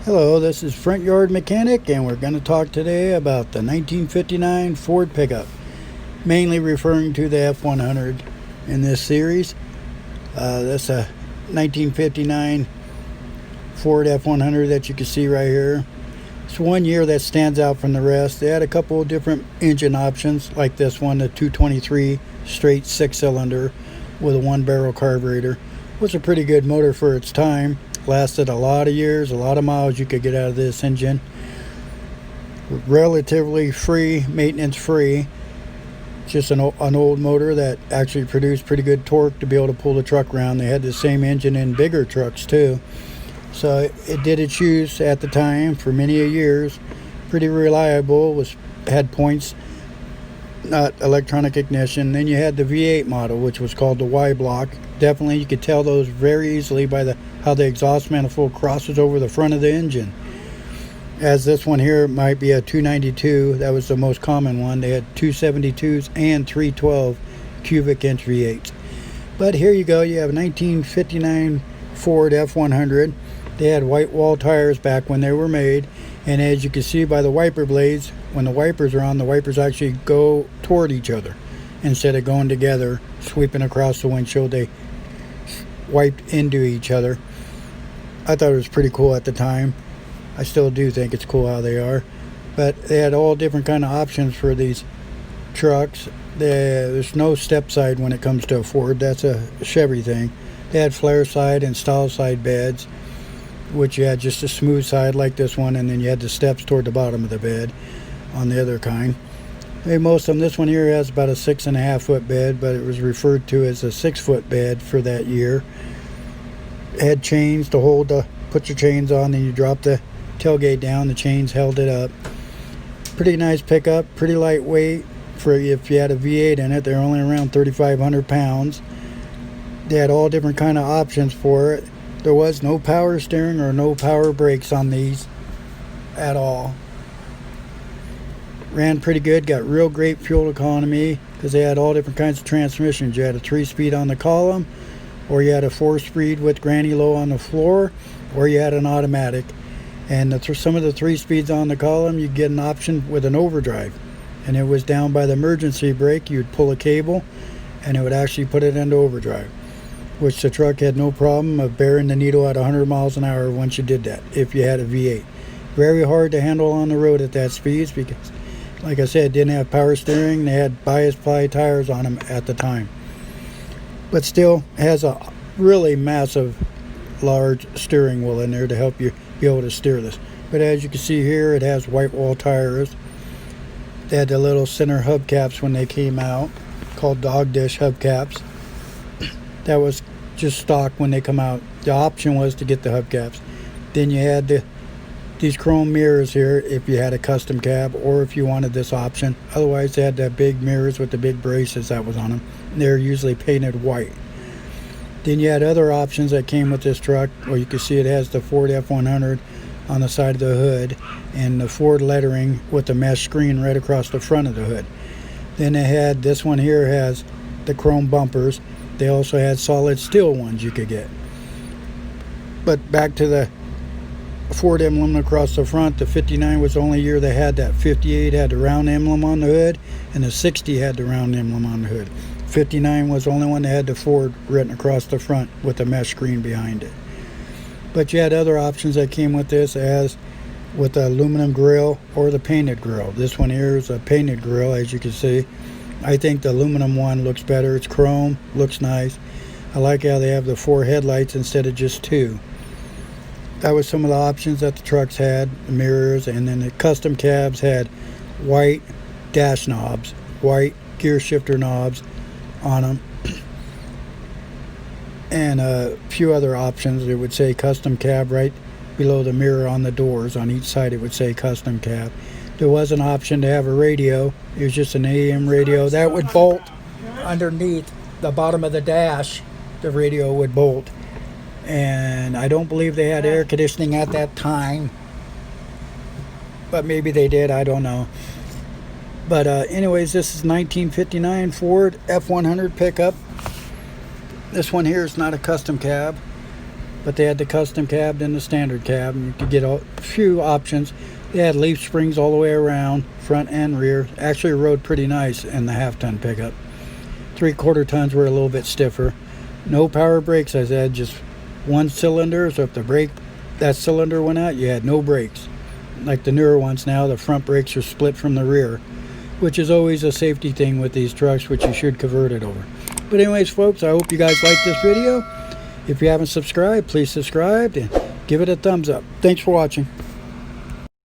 Hello, this is Front Yard Mechanic, and we're going to talk today about the 1959 Ford pickup, mainly referring to the F100 in this series. That's a 1959 Ford F100 that you can see right here. It's one year that stands out from the rest. They had a couple of different engine options, like this one, the 223 straight 6-cylinder with a 1-barrel carburetor. Was a pretty good motor for its time. Lasted a lot of years, a lot of miles you could get out of this engine. Relatively free, maintenance free. Just an old motor that actually produced pretty good torque to be able to pull the truck around. They had the same engine in bigger trucks too. So it did its use at the time for many years. Pretty reliable, had points, not electronic ignition. Then you had the V8 model, which was called the Y block. Definitely you could tell those very easily by how the exhaust manifold crosses over the front of the engine. As this one here might be a 292, that was the most common one. They had 272s and 312 cubic inch V8s. But here you go, you have a 1959 Ford F100. They had white wall tires back when they were made, and as you can see by the wiper blades, when the wipers are on, the wipers actually go toward each other instead of going together, sweeping across the windshield. They wiped into each other. I thought it was pretty cool at the time. I still do think it's cool how they are. But they had all different kind of options for these trucks. There's no step side when it comes to a Ford. That's a Chevy thing. They had flare side and style side beds, which you had just a smooth side like this one, and then you had the steps toward the bottom of the bed on the other kind. Most of them, this one here has about a 6.5 foot bed, but it was referred to as a 6 foot bed for that year. It had chains to put your chains on, then you drop the tailgate down, the chains held it up. Pretty nice pickup, pretty lightweight for if you had a V8 in it. They're only around 3,500 pounds. They had all different kind of options for it. There was no power steering or no power brakes on these at all. Ran pretty good, got real great fuel economy because they had all different kinds of transmissions. You had a 3-speed on the column, or you had a 4-speed with granny low on the floor, or you had an automatic. And some of the 3-speeds on the column, you get an option with an overdrive, and it was down by the emergency brake. You'd pull a cable and it would actually put it into overdrive, which the truck had no problem of bearing the needle at 100 miles an hour once you did that, if you had a V8. Very hard to handle on the road at that speed because, like I said, didn't have power steering. They had bias ply tires on them at the time. But still has a really massive, large steering wheel in there to help you be able to steer this. But as you can see here, it has white wall tires. They had the little center hubcaps when they came out, called dog dish hubcaps. That was just stock when they come out. The option was to get the hubcaps. Then you had these chrome mirrors here if you had a custom cab or if you wanted this option. Otherwise, they had the big mirrors with the big braces that was on them. They're usually painted white. Then you had other options that came with this truck. Well, you can see it has the Ford F100 on the side of the hood and the Ford lettering with the mesh screen right across the front of the hood. Then they had, this one here has the chrome bumpers. They also had solid steel ones you could get. But back to the Ford emblem across the front, the 59 was the only year they had that. 58 had the round emblem on the hood, and the 60 had the round emblem on the hood. 59 was the only one that had the Ford written across the front with the mesh screen behind it. But you had other options that came with this, as with the aluminum grille or the painted grille. This one here is a painted grille, as you can see. I think the aluminum one looks better. It's chrome, looks nice. I like how they have the 4 headlights instead of just 2. That was some of the options that the trucks had, the mirrors, and then the custom cabs had white dash knobs, white gear shifter knobs on them, and a few other options. It would say custom cab right below the mirror on the doors. On each side it would say custom cab. There was an option to have a radio. It was just an AM radio that would bolt underneath the bottom of the dash. The radio would bolt. And I don't believe they had air conditioning at that time, but maybe they did, I don't know. But anyways, this is 1959 Ford F100 pickup. This one here is not a custom cab. but they had the custom cab and the standard cab, and you could get a few options. They had leaf springs all the way around, front and rear. Actually rode pretty nice in the half-ton pickup. 3/4 tons were a little bit stiffer. No power brakes, I said, just one cylinder, so if the brake, that cylinder went out, you had no brakes. Like the newer ones now, the front brakes are split from the rear, which is always a safety thing with these trucks, which you should convert it over. But anyways, folks, I hope you guys liked this video. If you haven't subscribed, please subscribe and give it a thumbs up. Thanks for watching.